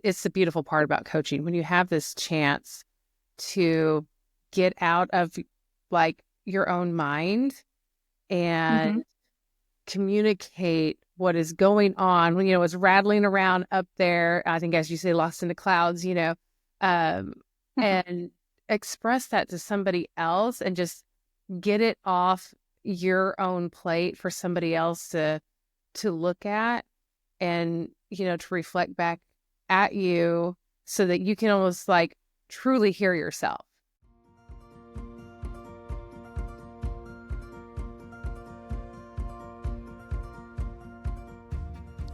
it's the beautiful part about coaching when you have this chance to get out of like your own mind and Hmm. communicate what is going on when, it's rattling around up there. I think, as you say, lost in the clouds, um, and express that to somebody else and just get it off your own plate for somebody else to look at and, to reflect back at you so that you can almost like truly hear yourself.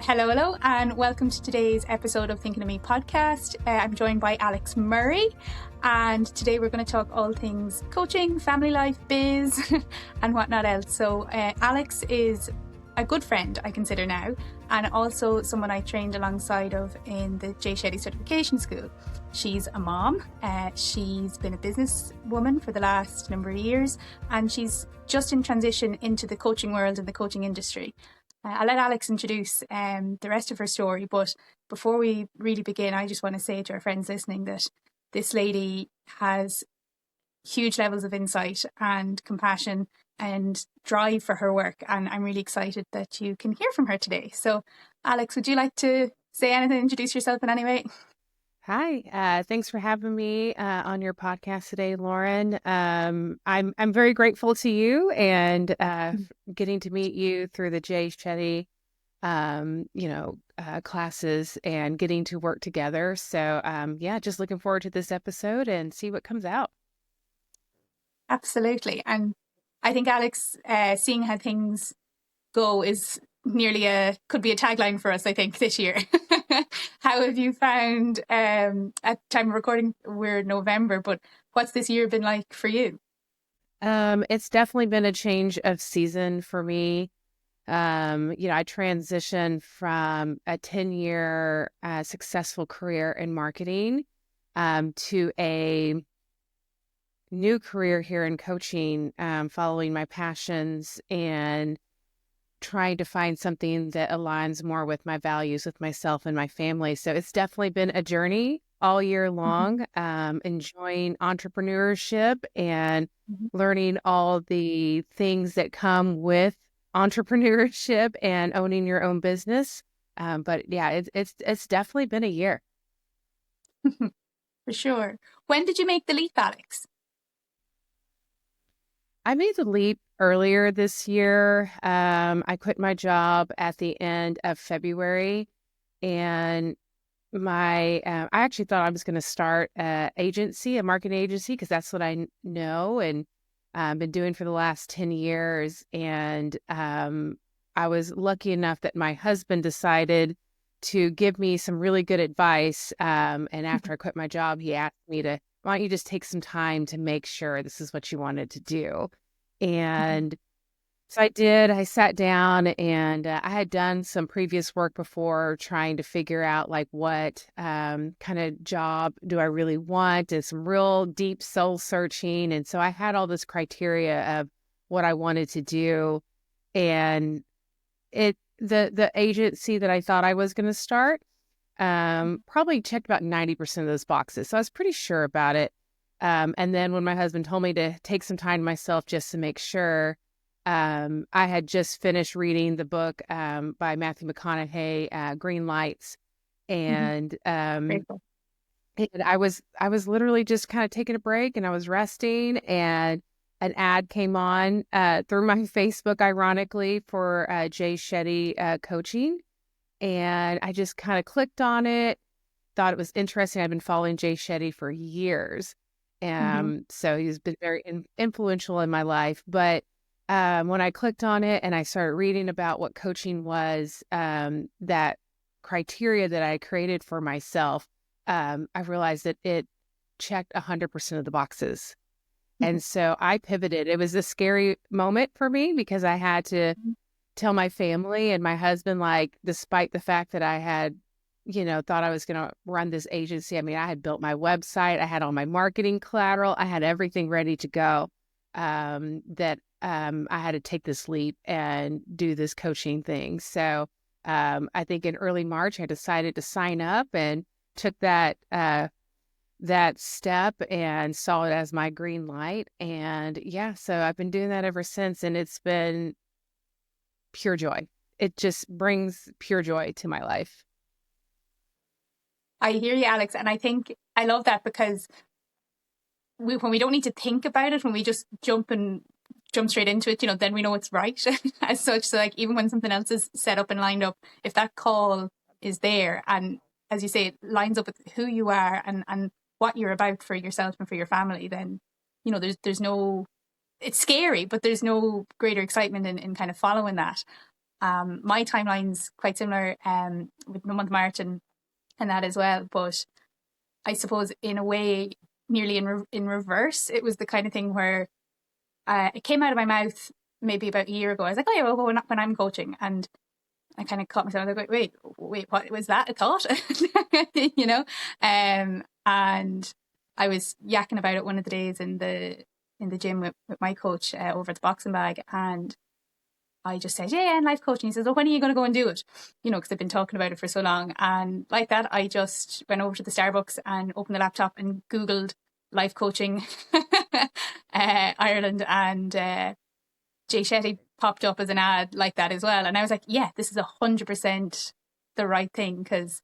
Hello, hello, and welcome to today's episode of Thinking of Me podcast. I'm joined by Alex Murray, and today we're going to talk all things coaching, family life, biz, and whatnot else. So, Alex is a good friend, I consider now, and also someone I trained alongside of in the Jay Shetty certification school. She's a mom, she's been a businesswoman for the last number of years, and she's just in transition into the coaching world and the coaching industry. I'll let Alex introduce the rest of her story, but before we really begin, I just want to say to our friends listening that this lady has huge levels of insight and compassion and drive for her work, and I'm really excited that you can hear from her today. So, Alex, would you like to say anything, introduce yourself in any way? Hi, thanks for having me on your podcast today, Lauren. I'm very grateful to you and getting to meet you through the Jay Shetty, classes and getting to work together. So, yeah, just looking forward to this episode and see what comes out. Absolutely. And I think, Alex, seeing how things go is nearly could be a tagline for us, I think, this year. How have you found, at time of recording, we're in November, but what's this year been like for you? It's definitely been a change of season for me. I transitioned from a 10-year successful career in marketing to a new career here in coaching, following my passions and trying to find something that aligns more with my values, with myself and my family. So it's definitely been a journey all year Mhm, long, enjoying entrepreneurship and mhm. learning all the things that come with entrepreneurship and owning your own business. But yeah, it's definitely been a year. For sure. When did you make the leap, Alex? I made the leap earlier this year. I quit my job at the end of February, and I actually thought I was going to start a marketing agency, because that's what I know and been doing for the last 10 years. And I was lucky enough that my husband decided to give me some really good advice. And after I quit my job, he asked me to, why don't you just take some time to make sure this is what you wanted to do? And so I did. I sat down and I had done some previous work before trying to figure out like what kind of job do I really want, and some real deep soul searching. And so I had all this criteria of what I wanted to do. And the agency that I thought I was going to start probably checked about 90% of those boxes. So I was pretty sure about it. And then when my husband told me to take some time to myself just to make sure, I had just finished reading the book by Matthew McConaughey, Green Lights, Mhm. and Grateful. I was literally just kind of taking a break and I was resting, and an ad came on through my Facebook, ironically, for Jay Shetty coaching, and I just kind of clicked on it. Thought it was interesting. I've been following Jay Shetty for years. Hmm. So he's been very influential in my life. But when I clicked on it and I started reading about what coaching was, that criteria that I created for myself, I realized that it checked 100% of the boxes. And so I pivoted. It was a scary moment for me because I had to tell my family and my husband, like, despite the fact that I had, thought I was going to run this agency. I mean, I had built my website, I had all my marketing collateral, I had everything ready to go. That I had to take this leap and do this coaching thing. So I think in early March, I decided to sign up and took that step and saw it as my green light. And yeah, so I've been doing that ever since, and it's been pure joy. It just brings pure joy to my life. I hear you, Alex, and I think I love that because when we don't need to think about it, when we just jump straight into it, then we know it's right as such. So like even when something else is set up and lined up, if that call is there and as you say, it lines up with who you are and what you're about for yourself and for your family, then there's no, it's scary, but there's no greater excitement in kind of following that. My timeline's quite similar with the month March and that as well, but I suppose in a way nearly in reverse. It was the kind of thing where it came out of my mouth maybe about a year ago. I was like, oh yeah, well, when I'm coaching, and I kind of caught myself. I was like, wait, what was that? A thought, you know? And I was yakking about it one of the days in the gym with my coach over at the boxing bag, and I just said, yeah, and life coaching. He says, well, when are you going to go and do it? Because I've been talking about it for so long. And like that, I just went over to the Starbucks and opened the laptop and Googled life coaching Ireland, and Jay Shetty popped up as an ad like that as well. And I was like, yeah, this is 100% the right thing, because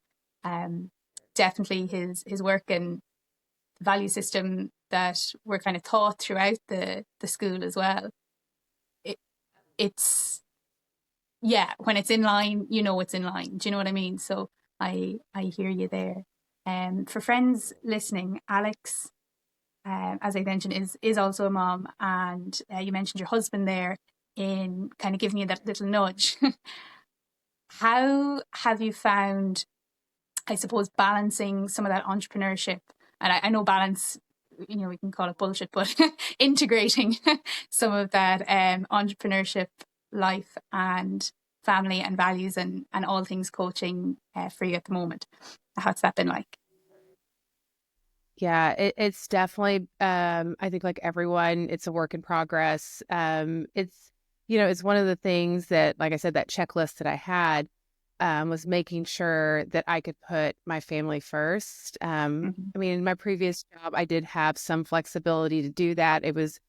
definitely his work and value system that we're kind of taught throughout the school as well. It's yeah, when it's in line, it's in line. Do you know what I mean? So I hear you there. For friends listening, Alex, as I mentioned, is also a mom, and you mentioned your husband there in kind of giving you that little nudge. How have you found, I suppose, balancing some of that entrepreneurship? And I know balance, we can call it bullshit, but integrating some of that entrepreneurship life and family and values and all things coaching for you at the moment. How's that been like? Yeah, it's definitely, I think like everyone, it's a work in progress. It's one of the things that, like I said, that checklist that I had was making sure that I could put my family first. Mm-hmm. I mean, in my previous job, I did have some flexibility to do that. It was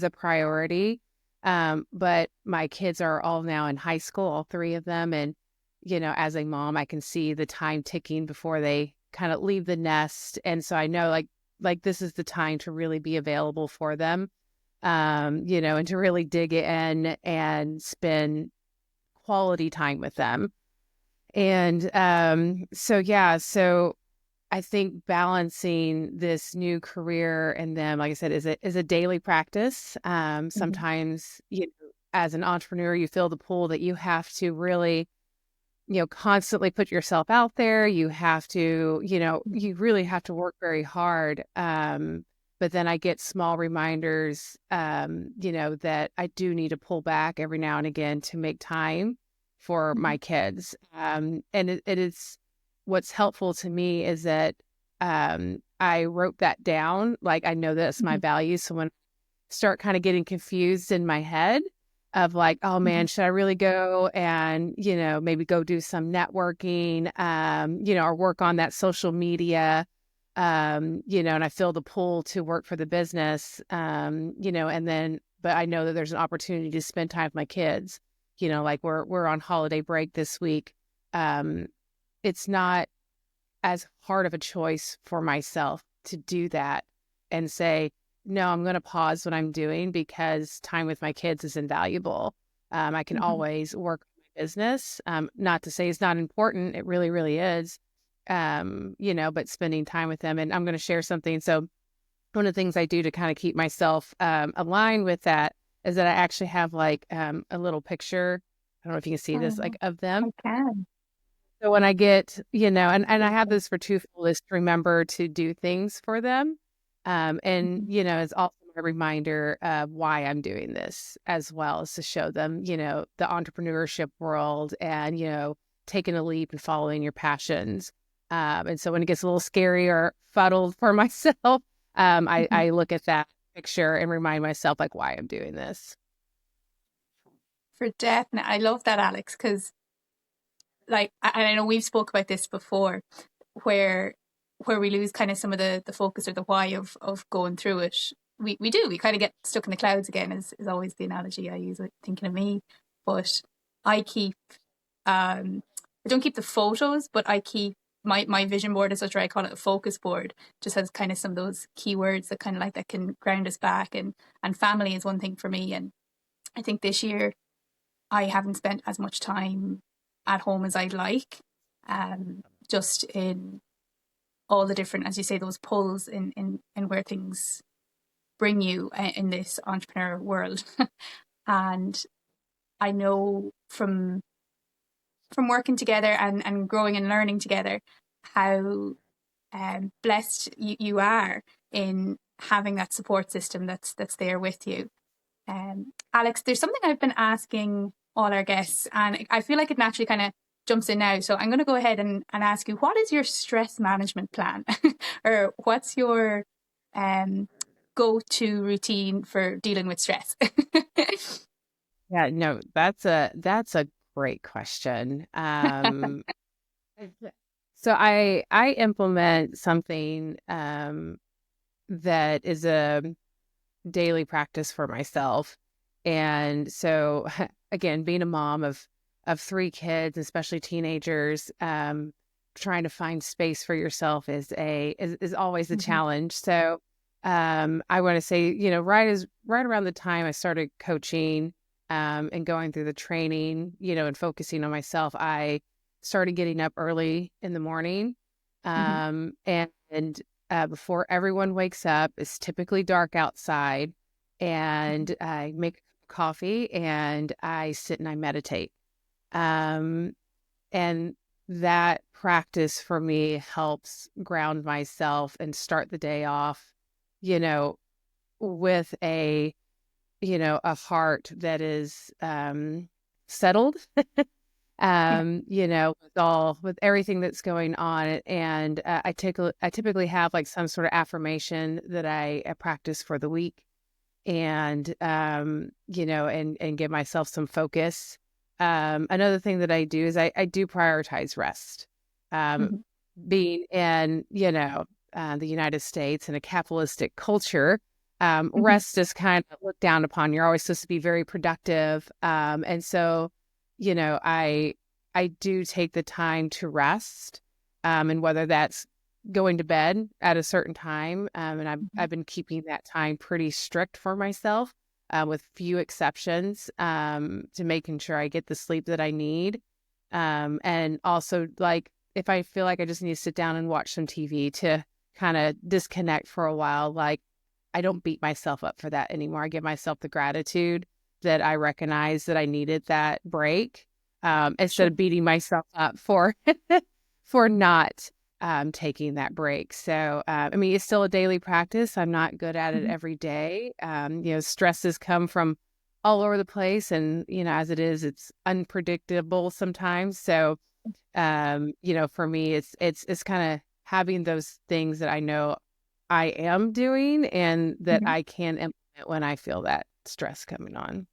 a priority. But my kids are all now in high school, all three of them. And, as a mom, I can see the time ticking before they kind of leave the nest. And so I know like this is the time to really be available for them, and to really dig in and spend quality time with them. And so I think balancing this new career and them, like I said, is a daily practice. Mm-hmm. Sometimes, as an entrepreneur, you feel the pull that you have to really, constantly put yourself out there. You have to, you really have to work very hard. But then I get small reminders, that I do need to pull back every now and again to make time for Mm-hmm. my kids. And it is what's helpful to me is that I wrote that down. Like I know that's my Mm-hmm. values. So when I start kind of getting confused in my head of like, oh Mm-hmm. man, should I really go and, maybe go do some networking, or work on that social media, and I feel the pull to work for the business, and then, but I know that there's an opportunity to spend time with my kids, like we're on holiday break this week. It's not as hard of a choice for myself to do that and say, no, I'm going to pause what I'm doing because time with my kids is invaluable. I can Mm-hmm. always work on my business. Not to say it's not important. It really, really is. But spending time with them. And I'm going to share something. So one of the things I do to kind of keep myself aligned with that is that I actually have like a little picture. I don't know if you can see this, Oh, like of them. I can. So when I get, and I have this for twofold is to remember to do things for them. And, Mm-hmm. it's also a reminder of why I'm doing this as well as to show them, the entrepreneurship world and, taking a leap and following your passions. And so when it gets a little scary or fuddled for myself, Mm-hmm. I look at that picture and remind myself like why I'm doing this. For definite, I love that, Alex, because like, and I know we've spoke about this before, where where we lose kind of some of the focus or the why of going through it. We kind of get stuck in the clouds again, is always the analogy I use with thinking of me. But I keep I don't keep the photos, but I keep my vision board as such, or I call it a focus board, just has kind of some of those keywords that kind of like that can ground us back, and family is one thing for me. And I think this year I haven't spent as much time at home as I'd like, just in all the different, as you say, those pulls in where things bring you in this entrepreneur world. And I know from working together and growing and learning together how blessed you are in having that support system that's there with you. Alex, there's something I've been asking all our guests, and I feel like it naturally kind of jumps in now. So I'm going to go ahead and ask you, what is your stress management plan? Or what's your go-to routine for dealing with stress? Yeah, no, that's a great question. So I implement something that is a daily practice for myself. And so again, being a mom of three kids, especially teenagers, trying to find space for yourself is always a Mhm. challenge. So I want to say, right around the time I started coaching and going through the training, and focusing on myself, I started getting up early in the morning. Mhm. And before everyone wakes up, it's typically dark outside, Mhm. and I make coffee and I sit and I meditate. Um, and that practice for me helps ground myself and start the day off, you know, with a heart that is settled, Yeah. with everything that's going on. And I typically have like some sort of affirmation that I practice for the week, and and give myself some focus. Another thing that I do is I do prioritize rest. Um, Mhm. Being in the United States in a capitalistic culture, Mhm. rest is kind of looked down upon. You're always supposed to be very productive, and so I do take the time to rest, and whether that's going to bed at a certain time. And I've Mhm. been keeping that time pretty strict for myself, with few exceptions, to making sure I get the sleep that I need. And also, like, if I feel like I just need to sit down and watch some TV to kind of disconnect for a while, like, I don't beat myself up for that anymore. I give myself the gratitude that I recognize that I needed that break, instead Sure. of beating myself up for for not taking that break. So, I mean, it's still a daily practice. I'm not good at it Mhm. every day. Stresses come from all over the place, and as it is, it's unpredictable sometimes. So, for me, it's kind of having those things that I know I am doing and that Mhm. I can implement when I feel that stress coming on.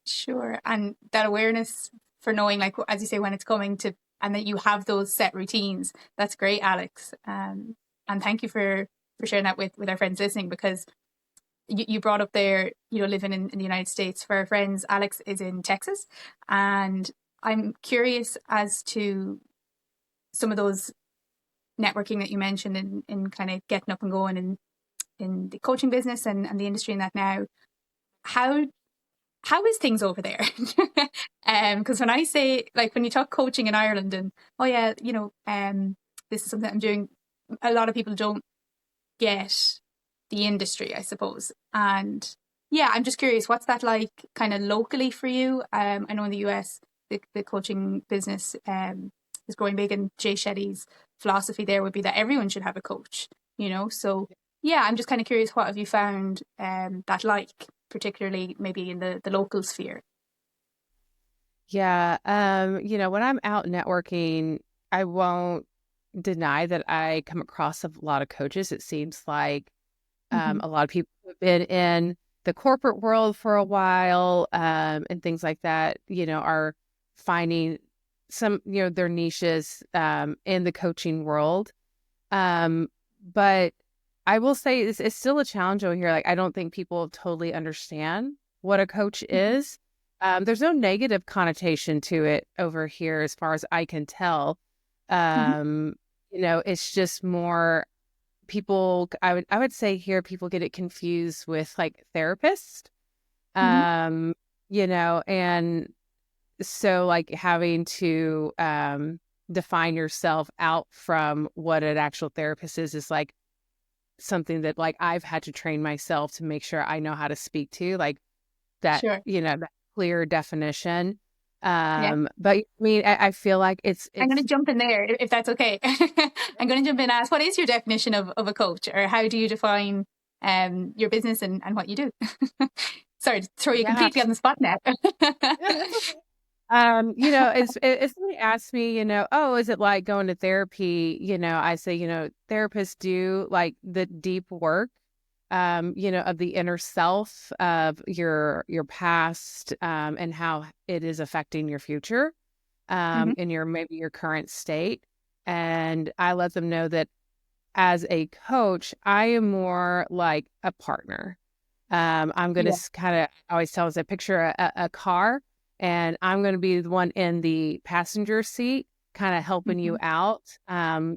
Sure. And that awareness for knowing, like, as you say, when it's coming to, and that you have those set routines. That's great, Alex. And thank you for sharing that with our friends listening, because you brought up there, living in the United States. For our friends, Alex is in Texas. And I'm curious as to some of those networking that you mentioned in kind of getting up and going in the coaching business and the industry in that now. How how is things over there? Because when I say, like, when you talk coaching in Ireland, and oh yeah, this is something I'm doing, a lot of people don't get the industry, I suppose. And yeah, I'm just curious, what's that like kind of locally for you? I know in the US, the coaching business is growing big, and Jay Shetty's philosophy there would be that everyone should have a coach. So yeah, I'm just kind of curious, what have you found that like, particularly maybe in the local sphere? Yeah. When I'm out networking, I won't deny that I come across a lot of coaches. It seems like Mm-hmm. a lot of people who've been in the corporate world for a while, and things like that, are finding some, their niches, in the coaching world. Um, but I will say it's still a challenge over here. Like, I don't think people totally understand what a coach Mhm. is. There's no negative connotation to it over here, as far as I can tell. Mhm. Um, it's just more people. I would say here people get it confused with like therapist. Mhm. Um, and so like having to define yourself out from what an actual therapist is like something that like I've had to train myself to make sure I know how to speak to, like that, Sure. that clear definition. Yeah. But I mean, I feel like it's I'm going it's to jump in there if that's okay. I'm going to jump in and ask, what is your definition of a coach, or how do you define your business and what you do? Sorry to throw you yeah. completely on the spot now. Yeah, that's okay. If somebody asks me, oh, is it like going to therapy? I say, therapists do like the deep work, of the inner self of your past, and how it is affecting your future, Hmm. in maybe your current state. And I let them know that as a coach, I am more like a partner. I'm going Yeah. to kind of always tell us I picture a car, and I'm going to be the one in the passenger seat, kind of helping you Hmm. out.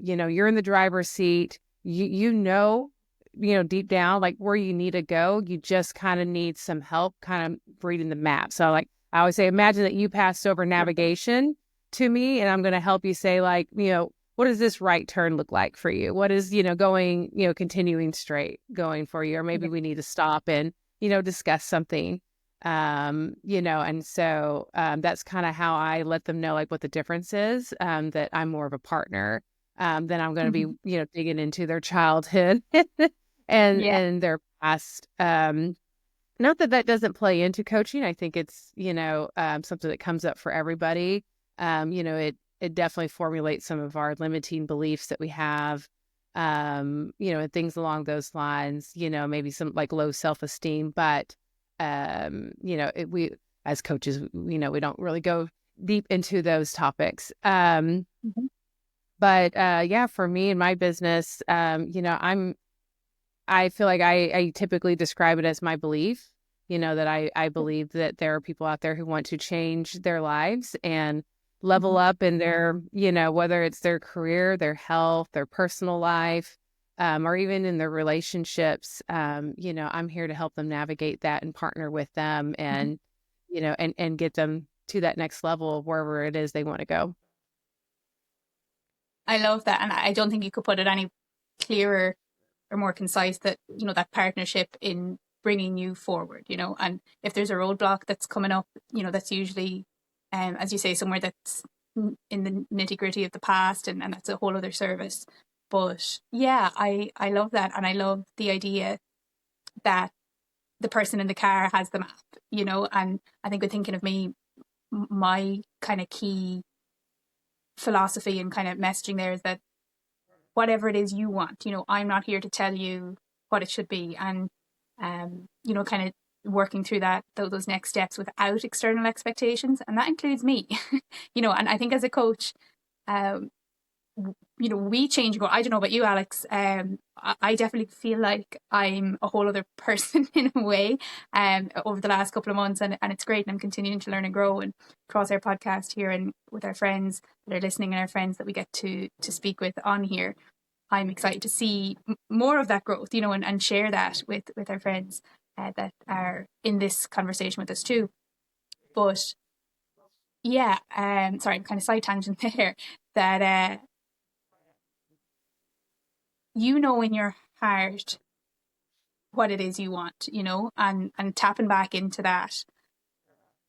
You're in the driver's seat. Deep down, like where you need to go. You just kind of need some help, kind of reading the map. So, like I always say, imagine that you passed over navigation to me, and I'm going to help you say, like, what does this right turn look like for you? What is, going, continuing straight going for you? Or maybe Yeah. we need to stop and, discuss something. And so that's kind of how I let them know like what the difference is, that I'm more of a partner. Then I'm going to be, Hmm. digging into their childhood and Yeah. their past. Not that that doesn't play into coaching. I think it's, something that comes up for everybody. It definitely formulates some of our limiting beliefs that we have, and things along those lines, maybe some like low self-esteem. But, we as coaches, we don't really go deep into those topics. Hmm. But yeah, for me and my business, I feel like I typically describe it as my belief, that I believe that there are people out there who want to change their lives and level Hmm. up in their, whether it's their career, their health, their personal life, or even in their relationships. I'm here to help them navigate that and partner with them Hmm. and, and get them to that next level of wherever it is they want to go. I love that. And I don't think you could put it any clearer or more concise, that, that partnership in bringing you forward, and if there's a roadblock that's coming up, that's usually, as you say, somewhere that's in the nitty gritty of the past, and that's a whole other service. But yeah, I love that. And I love the idea that the person in the car has the map, and I think, with thinking of me, my kind of key philosophy and kind of messaging there is that whatever it is you want, I'm not here to tell you what it should be. And, kind of working through those next steps without external expectations. And that includes me, and I think as a coach, um, we change and grow. I don't know about you, Alex. I definitely feel like I'm a whole other person in a way, over the last couple of months, and it's great. And I'm continuing to learn and grow, and across our podcast here, and with our friends that are listening, and our friends that we get to speak with on here. I'm excited to see more of that growth, and share that with our friends that are in this conversation with us too. But yeah, sorry, I'm kind of side tangent there. That in your heart what it is you want, and tapping back into that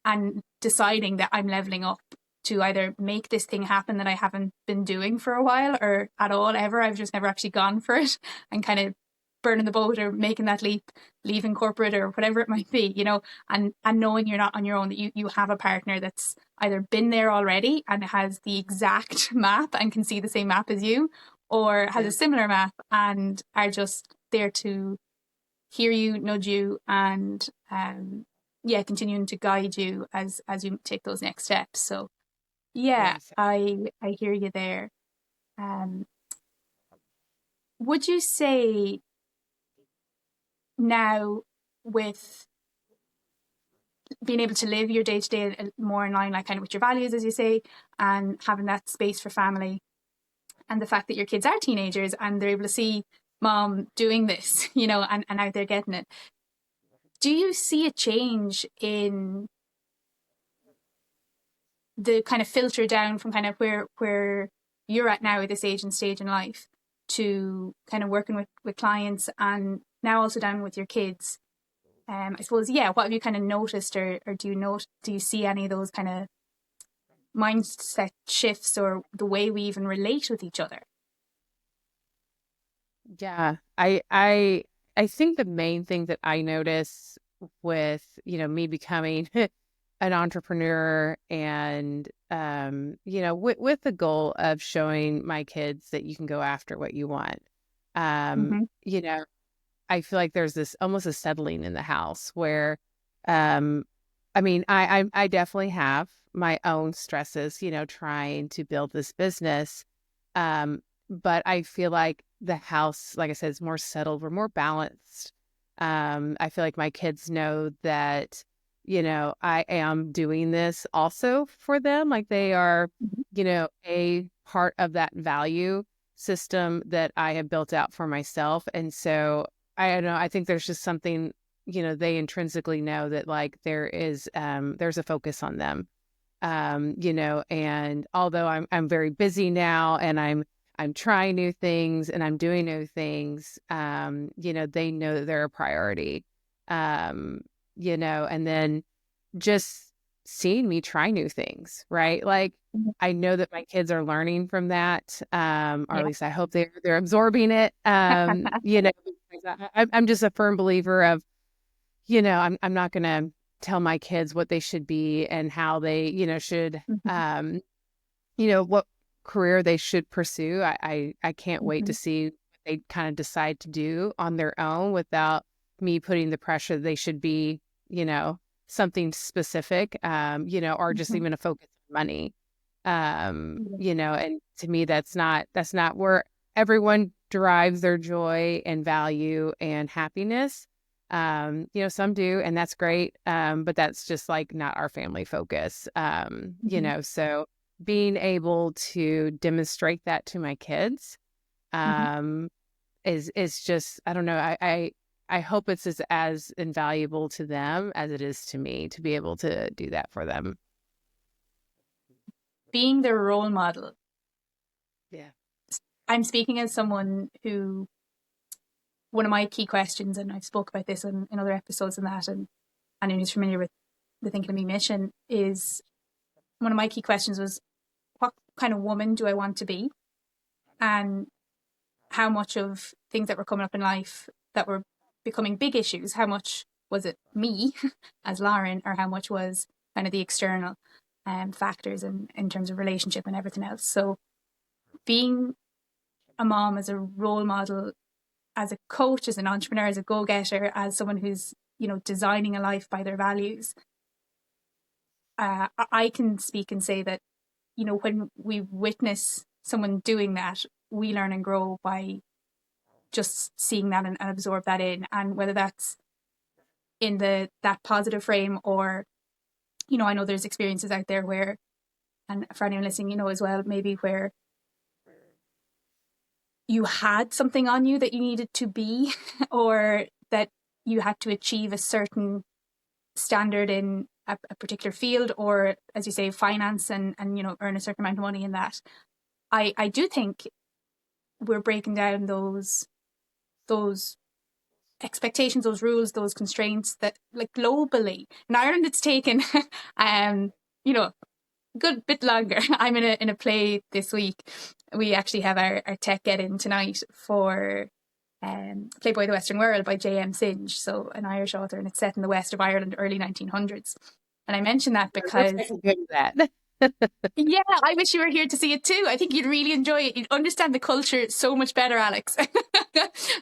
and deciding that I'm leveling up to either make this thing happen that I haven't been doing for a while, or at all ever. I've just never actually gone for it, and kind of burning the boat or making that leap, leaving corporate or whatever it might be, and knowing you're not on your own, that you have a partner that's either been there already and has the exact map and can see the same map as you, or has a Yeah. similar map and are just there to hear you, nudge you, and yeah, continuing to guide you as you take those next steps. So yeah, Yes. I hear you there. Um, would you say now, with being able to live your day to day more in line, like kind of with your values, as you say, and having that space for family, and the fact that your kids are teenagers and they're able to see mom doing this, and out there getting it, do you see a change in the kind of filter down from kind of where you're at now at this age and stage in life to kind of working with clients, and now also down with your kids? I suppose, yeah, what have you kind of noticed, or do you see any of those kind of mindset shifts, or the way we even relate with each other? Yeah, I think the main thing that I notice with, me becoming an entrepreneur and with the goal of showing my kids that you can go after what you want. Mm-hmm. I feel like there's this almost a settling in the house where um I mean, I definitely have my own stresses, trying to build this business. But I feel like the house, like I said, is more settled. We're more balanced. I feel like my kids know that, I am doing this also for them. Like they are, a part of that value system that I have built out for myself. And so I don't know, I think there's just something, they intrinsically know that like there's a focus on them. And although I'm very busy now and I'm trying new things and I'm doing new things, they know that they're a priority. Um, and then just seeing me try new things, right? Like Mm-hmm. I know that my kids are learning from that, or at Yeah. least I hope they're absorbing it. Because I'm just a firm believer of, I'm not going to tell my kids what they should be and how they, should, Mm-hmm. what career they should pursue. I can't wait to Mm-hmm. see what they kind of decide to do on their own without me putting the pressure that they should be, something specific, or just Mm-hmm. even a focus on money. And to me, that's not where everyone derives their joy and value and happiness. Some do, and that's great. But that's just like not our family focus. Mm-hmm. So being able to demonstrate that to my kids, Mm-hmm. um, is just, I don't know. I hope it's as invaluable to them as it is to me to be able to do that for them. Being their role model. Yeah. I'm speaking as someone who, one of my key questions, and I've spoke about this in other episodes and that, and anyone who's familiar with the Thinking of Me mission, is one of my key questions was, what kind of woman do I want to be? And how much of things that were coming up in life that were becoming big issues, how much was it me as Lauren, or how much was kind of the external factors in terms of relationship and everything else. So being a mom, as a role model, as a coach, as an entrepreneur, as a go-getter, as someone who's, designing a life by their values, I can speak and say that, when we witness someone doing that, we learn and grow by just seeing that, and absorb that in. And whether that's in that positive frame, or, I know there's experiences out there where, and for anyone listening, as well, maybe where you had something on you that you needed to be, or that you had to achieve a certain standard in a particular field, or, as you say, finance, and earn a certain amount of money in that. I do think we're breaking down those expectations, those rules, those constraints that, like, globally in Ireland, it's taken um you know good bit longer. I'm in a play this week. We actually have our tech get in tonight for Playboy the Western World by J.M. Singe, so an Irish author, and it's set in the west of Ireland, early 1900s. And I mention that I wish I because, could do that. yeah, I wish you were here to see it too. I think you'd really enjoy it. You'd understand the culture so much better, Alex.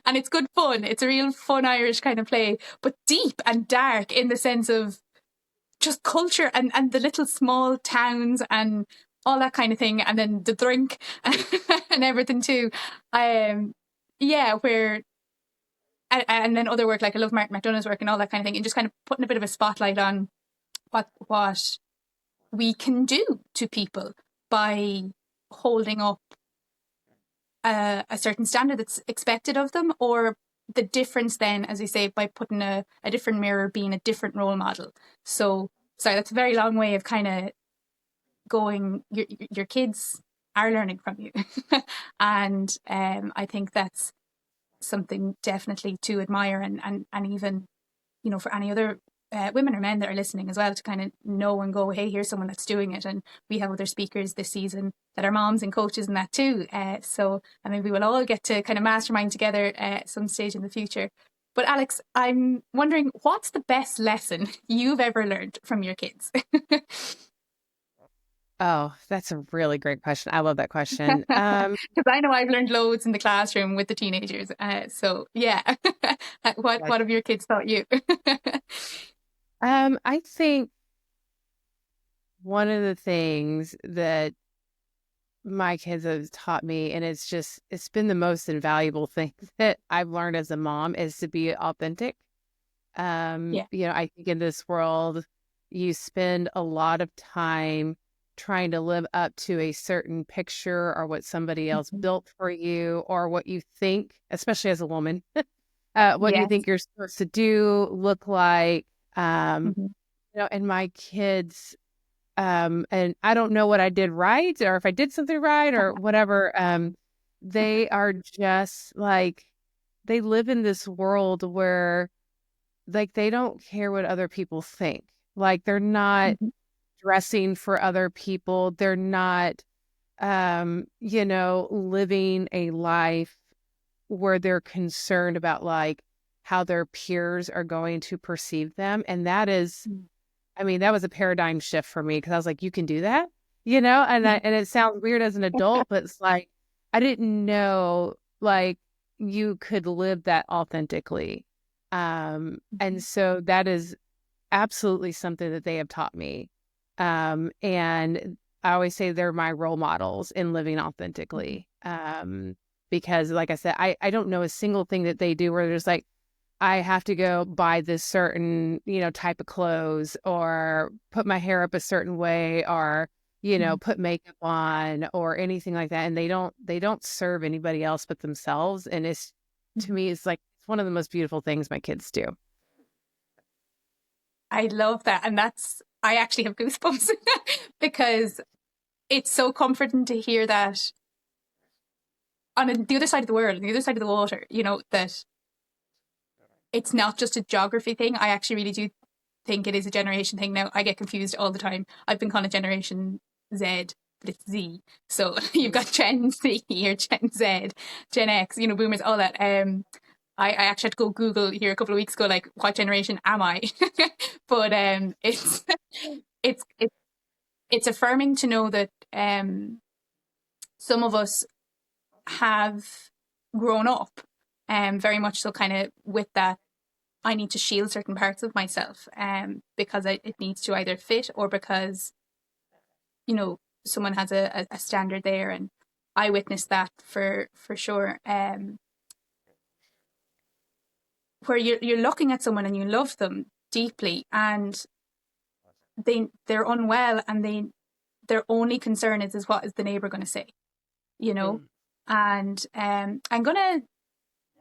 And it's good fun. It's a real fun Irish kind of play, but deep and dark in the sense of just culture, and the little small towns and all that kind of thing, and then the drink and everything too. yeah, where and then other work, like I love Martin McDonagh's work and all that kind of thing, and just kind of putting a bit of a spotlight on what we can do to people by holding up a certain standard that's expected of them, or the difference then, as you say, by putting a different mirror being a different role model. So, sorry, that's a very long way of kind of going, your kids are learning from you. And I think that's something definitely to admire, and even, for any other women or men that are listening as well, to kind of know and go, hey, here's someone that's doing it. And we have other speakers this season that are moms and coaches and that too. So I mean, we will all get to kind of mastermind together at some stage in the future. But Alex, I'm wondering, what's the best lesson you've ever learned from your kids? Oh, that's a really great question. I love that question. Because I know I've learned loads in the classroom with the teenagers. So yeah, what have your kids taught you? I think one of the things that my kids have taught me, and it's been the most invaluable thing that I've learned as a mom, is to be authentic. Yeah. I think in this world, you spend a lot of time trying to live up to a certain picture or what somebody else Mhm. built for you, or what you think, especially as a woman, what you Yes. think you're supposed to do, look like. Um, Mhm. and my kids, and I don't know what I did right or if I did something right or whatever. They are just like, they live in this world where, like, they don't care what other people think. Like, they're not Mhm. dressing for other people. They're not, living a life where they're concerned about, like, how their peers are going to perceive them. And that is, Mm. I mean, that was a paradigm shift for me, because I was like, you can do that, Yeah. and it sounds weird as an adult, but it's like, I didn't know, like, you could live that authentically. And Mhm. so that is absolutely something that they have taught me. And I always say they're my role models in living Mhm. authentically. Because like I said, I don't know a single thing that they do where there's like, I have to go buy this certain, type of clothes, or put my hair up a certain way, or, Mhm. put makeup on or anything like that. And they don't serve anybody else but themselves. And to Mhm. me, it's like, it's one of the most beautiful things my kids do. I love that. And I actually have goosebumps because it's so comforting to hear that on the other side of the world, on the other side of the water, that it's not just a geography thing. I actually really do think it is a generation thing. Now, I get confused all the time. I've been calling it Generation Z, but it's Z. So you've got Gen Z or Gen Z, Gen X, boomers, all that. I actually had to go Google here a couple of weeks ago, like, what generation am I? But it's it's it's affirming to know that some of us have grown up, very much so, kind of with that. I need to shield certain parts of myself, because it needs to either fit, or because someone has a standard there, and I witnessed that for sure. Where you're looking at someone and you love them deeply, and they're unwell, and their only concern is what is the neighbor going to say, you know. Mm. And I'm going to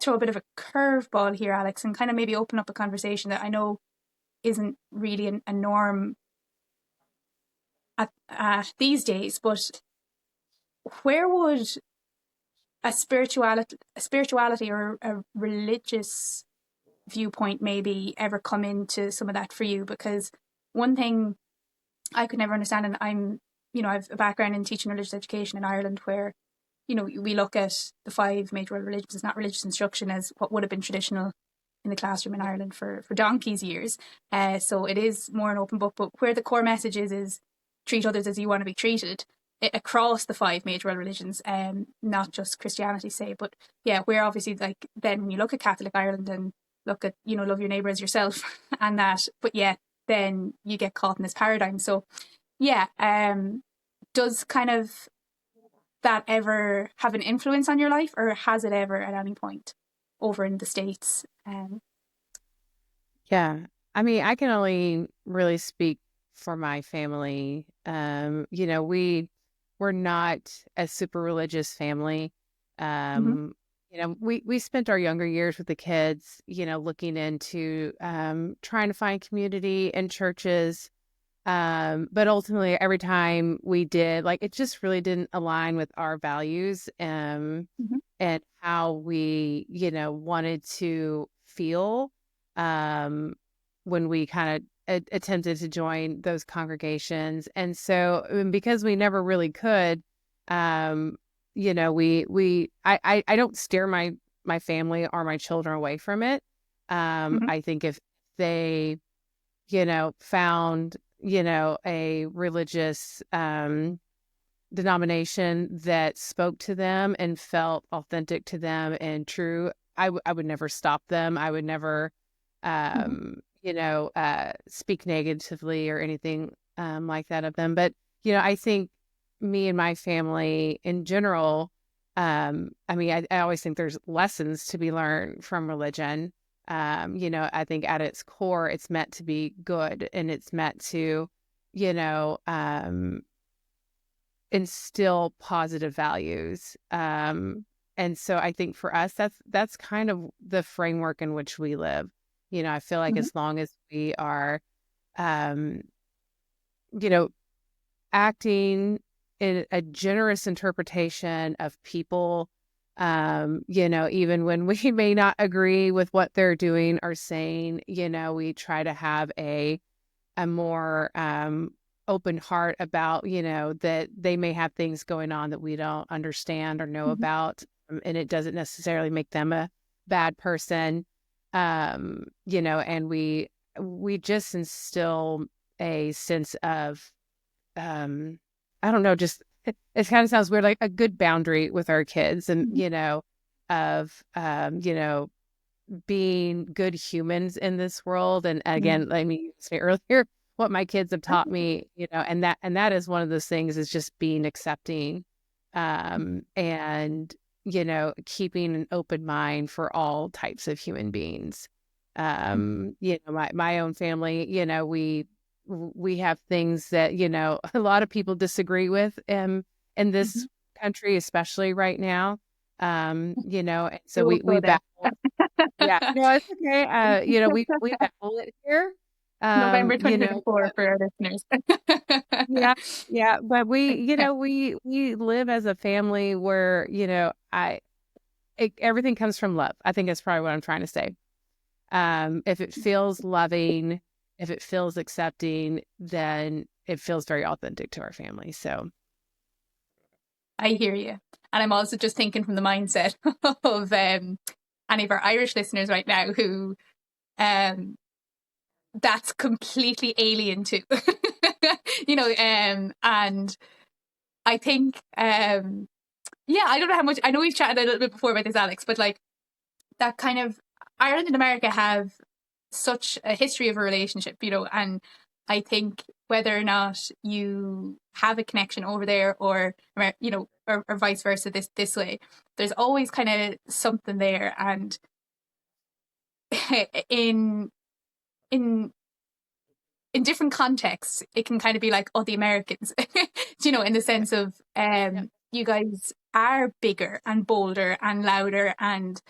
throw a bit of a curveball here, Alex, and kind of maybe open up a conversation that I know isn't really a norm these days. But where would a spirituality or a religious viewpoint maybe ever come into some of that for you? Because one thing I could never understand, and I've a background in teaching religious education in Ireland, where we look at the five major world religions. It's not religious instruction as what would have been traditional in the classroom in Ireland for donkey's years. So it is more an open book, but where the core message is treat others as you want to be treated, across the five major world religions, not just Christianity, say. But yeah, we're obviously, like, then when you look at Catholic Ireland and look at, love your neighbour as yourself and that, but yeah, then you get caught in this paradigm. So yeah, does kind of that ever have an influence on your life, or has it ever at any point over in the States? Yeah. I mean, I can only really speak for my family. We're not a super religious family. Mm-hmm, We spent our younger years with the kids, looking into trying to find community in churches. But ultimately, every time we did, like, it just really didn't align with our values, mm-hmm, and how we, wanted to feel, um, when we kind of attempted to join those congregations. And so, because we never really could, um, I don't steer my family or my children away from it. mm-hmm, I think if they, found, a religious denomination that spoke to them and felt authentic to them and true, I would never stop them. I would never, mm-hmm, speak negatively or anything like that of them. But, I think me and my family in general, I mean, I always think there's lessons to be learned from religion. I think at its core, it's meant to be good, and it's meant to, you know, um, instill positive values. And so I think for us, that's kind of the framework in which we live. I feel like mm-hmm, as long as we are, um, you know, acting in a generous interpretation of people, even when we may not agree with what they're doing or saying, we try to have a more open heart about, that they may have things going on that we don't understand or know mm-hmm, about. And it doesn't necessarily make them a bad person. And we just instill a sense of, um, I don't know, just it kind of sounds weird, like a good boundary with our kids, and, mm-hmm, of, being good humans in this world. And again, I mean, you say earlier, what my kids have taught me, and that is one of those things, is just being accepting, and, keeping an open mind for all types of human beings. My own family, we have things that, a lot of people disagree with, in mm-hmm. this country, especially right now. And so We we won't go we there. battle. Yeah, no, it's okay. We battle it here. November But 2024 for our listeners. yeah, yeah, but we live as a family where, everything comes from love. I think that's probably what I'm trying to say. If it feels loving, if it feels accepting, then it feels very authentic to our family. So, I hear you. And I'm also just thinking from the mindset of any of our Irish listeners right now who um, that's completely alien to. And I think, yeah, I don't know how much, I know we've chatted a little bit before about this, Alex, but like that kind of, Ireland and America have such a history of a relationship, and I think whether or not you have a connection over there, or or vice versa, this way, there's always kind of something there. And in in in different contexts, it can kind of be like, oh, the Americans, in the yeah, sense of yeah, you guys are bigger and bolder and louder and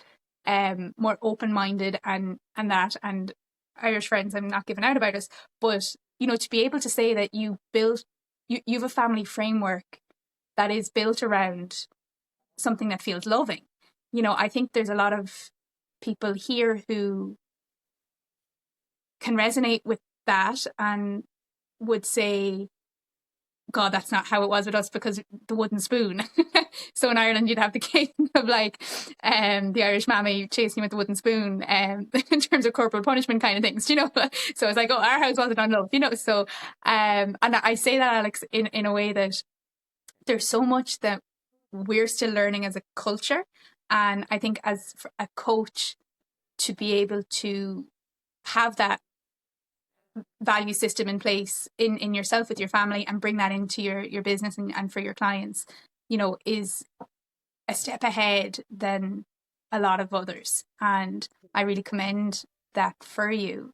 more open minded, and that, and Irish friends, I'm not giving out about us, but to be able to say that you have a family framework that is built around something that feels loving. I think there's a lot of people here who can resonate with that and would say, God, that's not how it was with us, because the wooden spoon. So in Ireland, you'd have the case of like the Irish mammy chasing you with the wooden spoon, in terms of corporal punishment kind of things. So it's like, oh, our house wasn't on love. So and I say that, Alex, in a way that there's so much that we're still learning as a culture, and I think as a coach, to be able to have that value system in place in yourself with your family, and bring that into your business, and for your clients, is a step ahead than a lot of others. And I really commend that for you.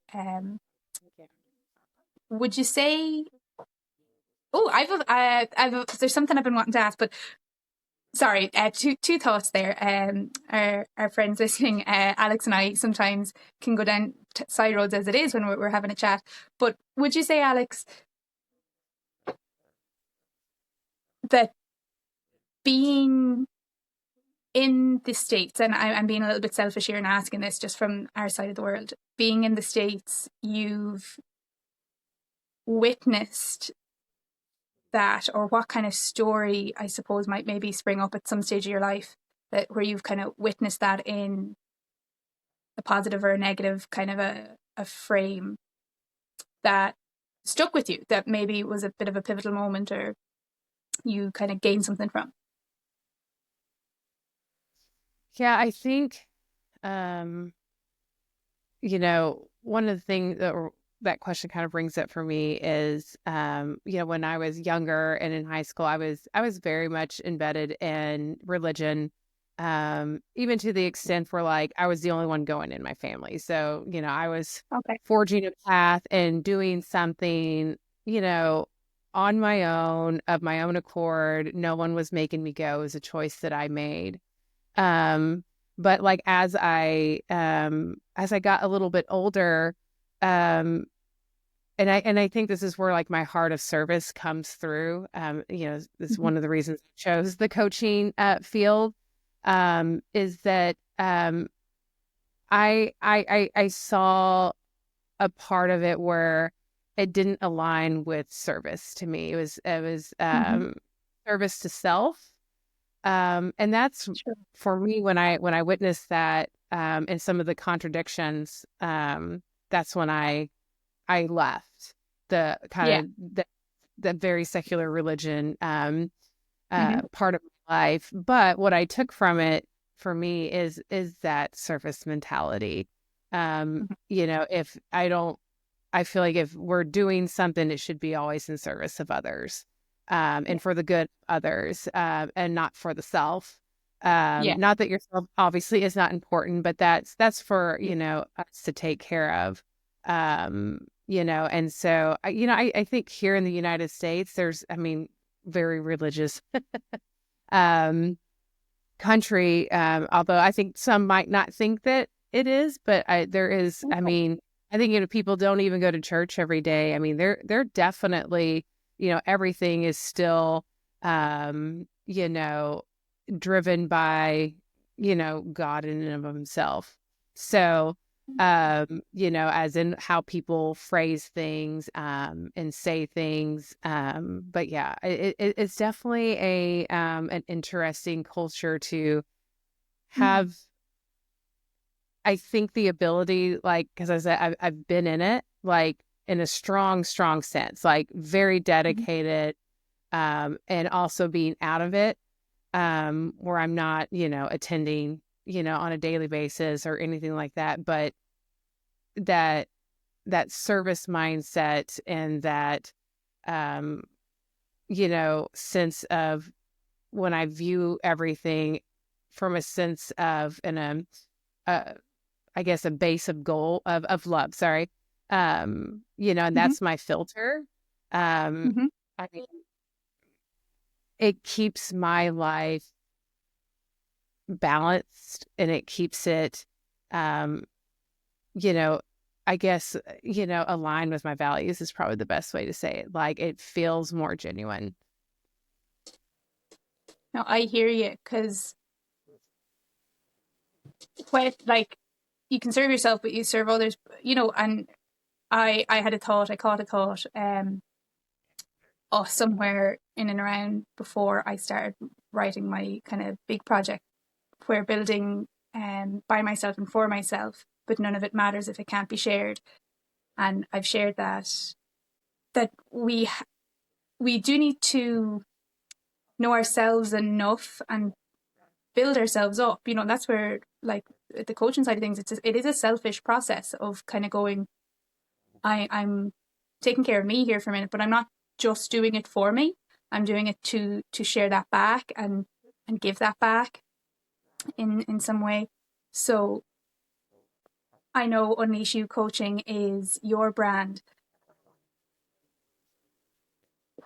Would you say, oh, there's something I've been wanting to ask, but sorry, two thoughts there. Our friends listening, Alex and I sometimes can go down side roads as it is when we're having a chat. But would you say, Alex, that being in the States, and I'm being a little bit selfish here and asking this just from our side of the world, being in the States, you've witnessed that, or what kind of story, I suppose, might maybe spring up at some stage of your life that where you've kind of witnessed that in a positive or a negative kind of a frame that stuck with you, that maybe was a bit of a pivotal moment or you kind of gained something from? Yeah, I think, one of the things that question kind of brings up for me is, when I was younger and in high school, I was very much embedded in religion, even to the extent where like I was the only one going in my family. So, I was Okay. forging a path and doing something, on my own, of my own accord. No one was making me go. It was a choice that I made. But like as I got a little bit older, and I think this is where like my heart of service comes through. This is Mm-hmm. one of the reasons I chose the coaching field, is that I saw a part of it where it didn't align with service to me. It was Mm-hmm. service to self. And that's Sure. for me when I witnessed that, and some of the contradictions, that's when I left the Yeah. kind of the very secular religion, Mm-hmm. part of my life. But what I took from it for me is that service mentality. Mm-hmm. If I feel like if we're doing something, it should be always in service of others, Yeah. and for the good of others, and not for the self. Yeah. Not that yourself obviously is not important, but that's for, Yeah. us to take care of. And so I think here in the United States, there's, I mean, very religious um, country, although I think some might not think that it is, but there is, I Okay. mean, I think, people don't even go to church every day. I mean, they're definitely, everything is still, driven by, God in and of himself. So, as in how people phrase things, and say things. But yeah, it's definitely an interesting culture to Mm-hmm. have. I think the ability, like, because I said I've been in it, like in a strong, strong sense, like very Mm-hmm. dedicated, and also being out of it, where I'm not, attending, on a daily basis or anything like that, but that that service mindset and that, um, sense of when I view everything from a sense of uh, I guess a base of goal of love, sorry. And Mm-hmm. that's my filter. Um, Mm-hmm. I mean, it keeps my life balanced and it keeps it, um, you know, I guess, aligned with my values is probably the best way to say it. Like it feels more genuine. Now I hear you, because when like you can serve yourself, but you serve others, and I had a thought, I caught a thought, somewhere in and around before I started writing my kind of big project, where building by myself and for myself, but none of it matters if it can't be shared. And I've shared that we do need to know ourselves enough and build ourselves up. That's where, like, the coaching side of things, it is a selfish process of kind of going, I'm taking care of me here for a minute, but I'm not just doing it for me. I'm doing it to share that back and give that back in some way. So I know Unleash You Coaching is your brand.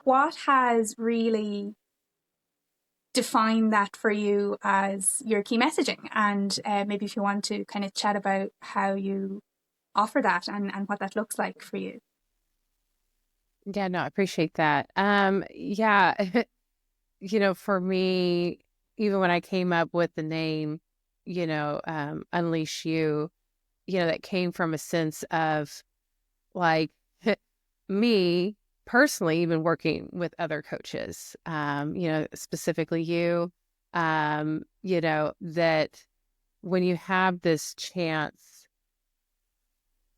What has really defined that for you as your key messaging? And maybe if you want to kind of chat about how you offer that and what that looks like for you. Yeah, no, I appreciate that. Yeah, for me, even when I came up with the name, Unleash You, that came from a sense of like me personally, even working with other coaches, specifically you, that when you have this chance,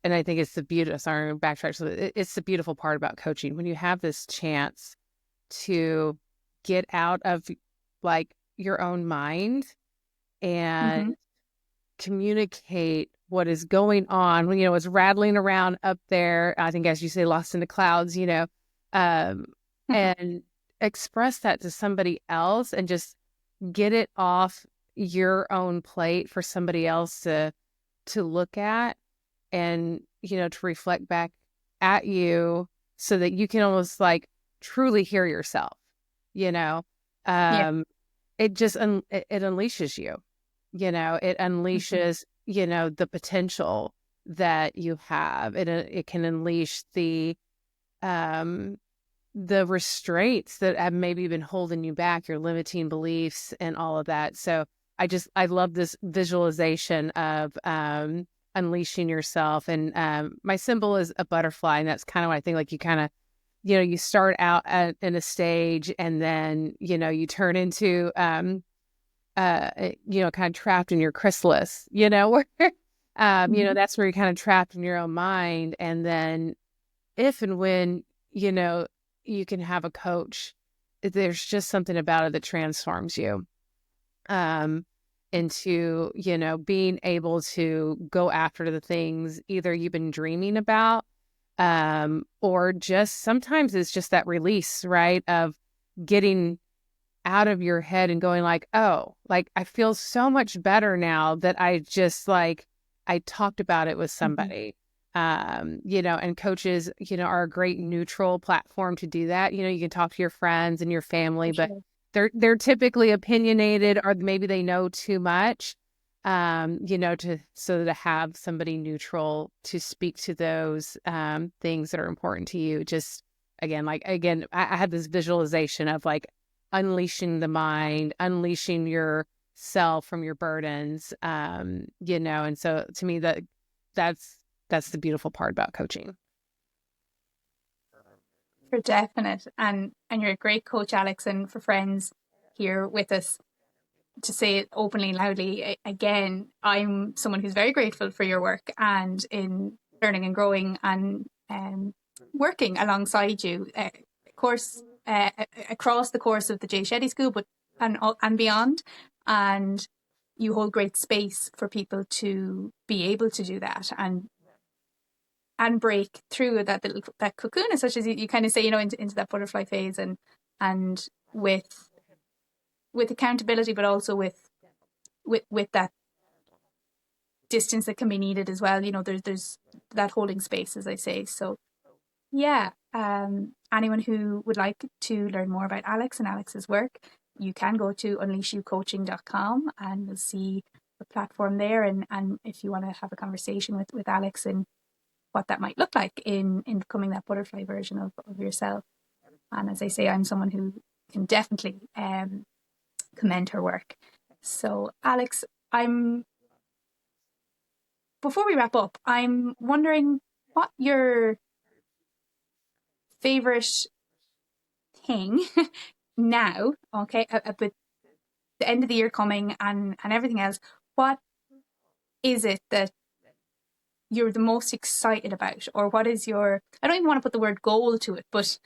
and I think it's the beautiful, sorry, backtrack. So it's the beautiful part about coaching when you have this chance to get out of like your own mind and Mm-hmm. communicate what is going on. It's rattling around up there. I think, as you say, lost in the clouds, um, and express that to somebody else and just get it off your own plate for somebody else to look at and, to reflect back at you so that you can almost like truly hear yourself, you know, Yeah. it just, it unleashes you, it Mm-hmm. unleashes, the potential that you have. It can unleash um, the restraints that have maybe been holding you back, your limiting beliefs and all of that. So I love this visualization of unleashing yourself. And my symbol is a butterfly. And that's kind of what I think, like you kind of, you start out in a stage and then, you turn into, kind of trapped in your chrysalis, where, Mm-hmm. that's where you're kind of trapped in your own mind. And then if and when, you can have a coach, there's just something about it that transforms you um, into, being able to go after the things either you've been dreaming about, or just sometimes it's just that release, right? Of getting out of your head and going like, oh, like I feel so much better now that I just like I talked about it with Mm-hmm. somebody. And coaches, are a great neutral platform to do that. You can talk to your friends and your family, For but sure. they're typically opinionated or maybe they know too much. To have somebody neutral to speak to those things that are important to you. Just again, I had this visualization of like unleashing the mind, unleashing yourself from your burdens, and so to me that's that's the beautiful part about coaching. For definite. And you're a great coach, Alex, and for friends here with us to say it openly and loudly again, I'm someone who's very grateful for your work and in learning and growing and working alongside you, course across the course of the Jay Shetty School, but and beyond. And you hold great space for people to be able to do that and break through that cocoon, as such as you kind of say, into that butterfly phase and with accountability, but also with that distance that can be needed as well. There's that holding space, as I say. So yeah, anyone who would like to learn more about Alex and Alex's work, you can go to unleashyoucoaching.com and you'll see the platform there. And if you want to have a conversation with Alex and what that might look like in becoming that butterfly version of yourself. And as I say, I'm someone who can definitely commend her work. So Alex, I'm before we wrap up, I'm wondering what your favorite thing now, okay, but the end of the year coming and everything else, what is it that you're the most excited about? Or what is your, I don't even want to put the word goal to it, but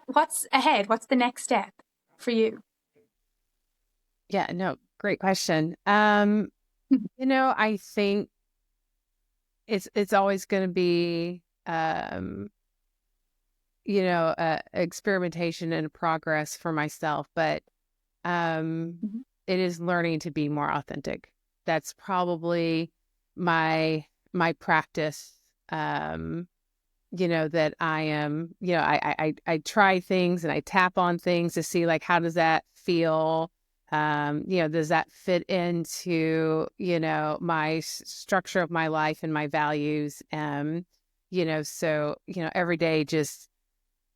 what's ahead? What's the next step for you? Yeah, no, great question. I think it's always going to be experimentation and progress for myself, but um, Mhm. it is learning to be more authentic. That's probably my practice. That I am, I try things and I tap on things to see like how does that feel? Does that fit into, my structure of my life and my values? Every day just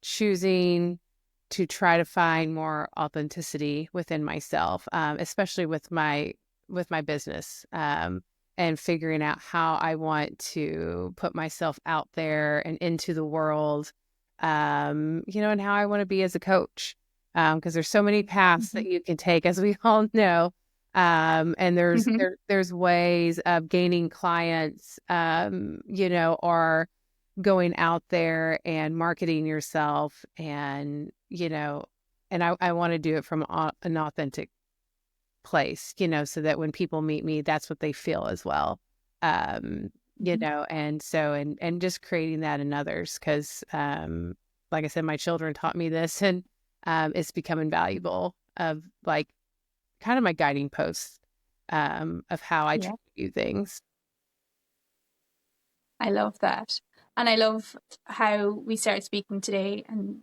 choosing to try to find more authenticity within myself, especially with my business, and figuring out how I want to put myself out there and into the world, and how I want to be as a coach, because there's so many paths that Mhm. you can take, as we all know. And there's Mhm. there's ways of gaining clients, or going out there and marketing yourself, and I want to do it from an authentic place, so that when people meet me, that's what they feel as well. um Mhm. and so and just creating that in others, because like I said, my children taught me this, and it's become invaluable of like kind of my guiding post, of how I try Yeah, to do things. I love that. And I love how we started speaking today and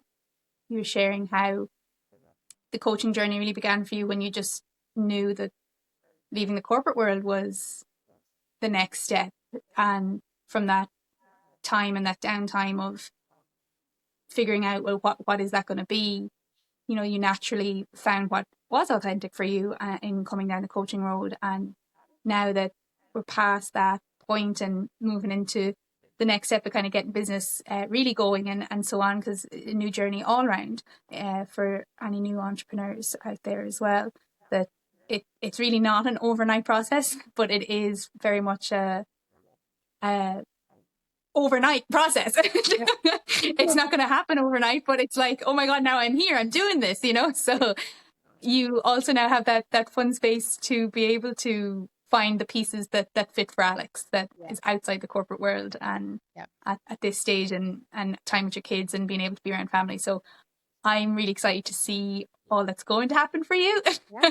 you were sharing how the coaching journey really began for you when you just knew that leaving the corporate world was the next step. And from that time and that downtime of figuring out, well, what is that going to be? You naturally found what was authentic for you in coming down the coaching road. And now that we're past that point and moving into the next step of kind of getting business really going and so on, because a new journey all around for any new entrepreneurs out there as well, that it's really not an overnight process, but it is very much a overnight process. It's not going to happen overnight, but it's like, oh my God, now I'm here, I'm doing this. So you also now have that fun space to be able to find the pieces that fit for Alex, that Yeah. is outside the corporate world and Yeah. at this stage and time with your kids and being able to be around family. So I'm really excited to see all that's going to happen for you Yeah.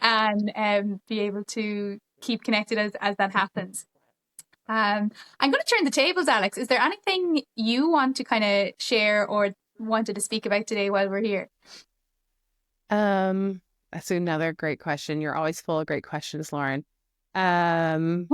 and be able to keep connected as that happens. I'm going to turn the tables, Alex. Is there anything you want to kind of share or wanted to speak about today while we're here? Um, that's another great question. You're always full of great questions, Lauren. Um,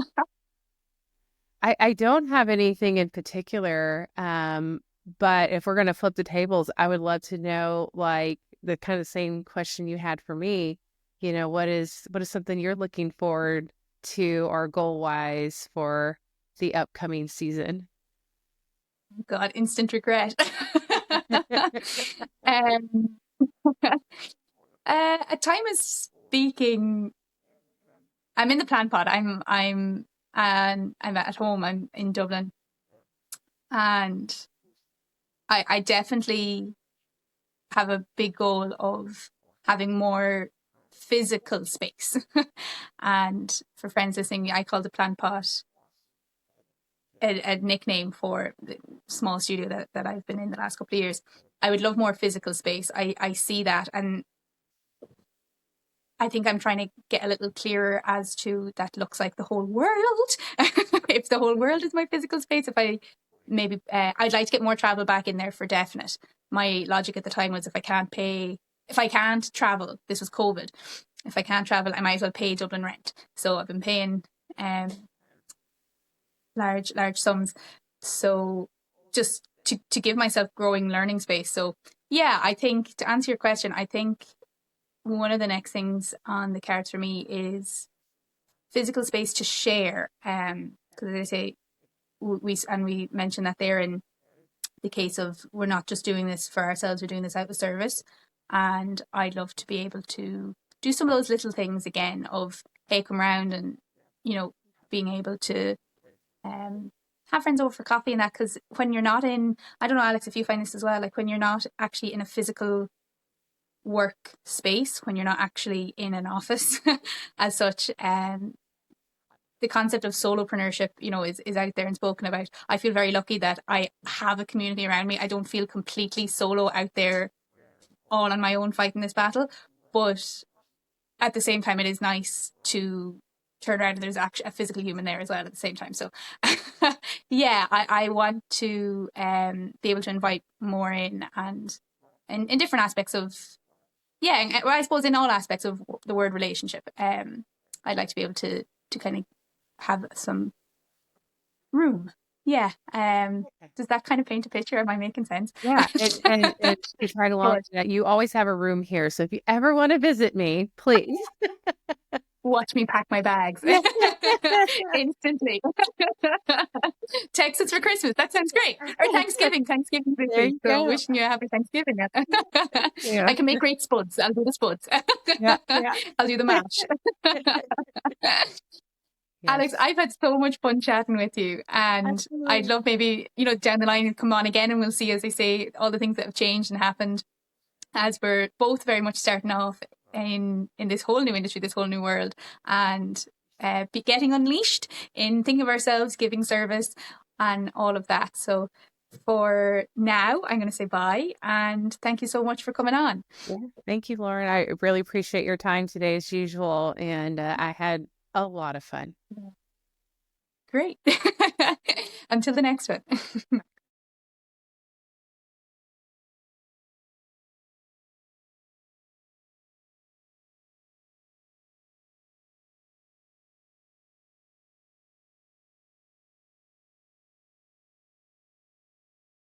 I don't have anything in particular. But if we're gonna flip the tables, I would love to know, like, the kind of same question you had for me. What is something you're looking forward to or goal wise for the upcoming season? God, instant regret. um, at time of speaking, I'm in the plant pod. I'm at home. I'm in Dublin, and I definitely have a big goal of having more physical space. And for friends listening, I call the plant pot a nickname for the small studio that I've been in the last couple of years. I would love more physical space. I see that, and I think I'm trying to get a little clearer as to that looks like the whole world. If the whole world is my physical space, if I maybe I'd like to get more travel back in there for definite. My logic at the time was if I can't travel, this was COVID. If I can't travel, I might as well pay Dublin rent. So I've been paying um, large sums. So just to give myself growing learning space. So yeah, I think to answer your question, I think one of the next things on the cards for me is physical space to share. Because as I say, we mentioned that there in the case of we're not just doing this for ourselves, we're doing this out of service. And I'd love to be able to do some of those little things again of hey, come round and being able to um have friends over for coffee and that, because when you're not in, I don't know, Alex, if you find this as well, like when you're not actually in a physical work space, when you're not actually in an office as such, the concept of solopreneurship, is out there and spoken about. I feel very lucky that I have a community around me. I don't feel completely solo out there all on my own fighting this battle. But at the same time, it is nice to turn around and there's actually a physical human there as well at the same time. So yeah, I want to be able to invite more in, and in different aspects of, yeah, I suppose in all aspects of the word relationship. I'd like to be able to kind of have some room. Yeah. Does that kind of paint a picture? Am I making sense? Yeah, and it's right along that you always have a room here. So if you ever want to visit me, please. Watch me pack my bags instantly. Texas for Christmas. That sounds great. Or Thanksgiving. Thanksgiving this There week. you So go. wishing you a happy Thanksgiving. Yeah. I can make great spuds. I'll do the spuds. Yeah. I'll do the mash. Alex, Yes. I've had so much fun chatting with you, and Absolutely. I'd love maybe, down the line, come on again and we'll see, as they say, all the things that have changed and happened as we're both very much starting off in this whole new industry, this whole new world, and be getting unleashed in thinking of ourselves, giving service, and all of that. So for now, I'm going to say bye, and thank you so much for coming on. Yeah. Thank you, Lauren. I really appreciate your time today as usual, and I had a lot of fun. Great. Until the next one.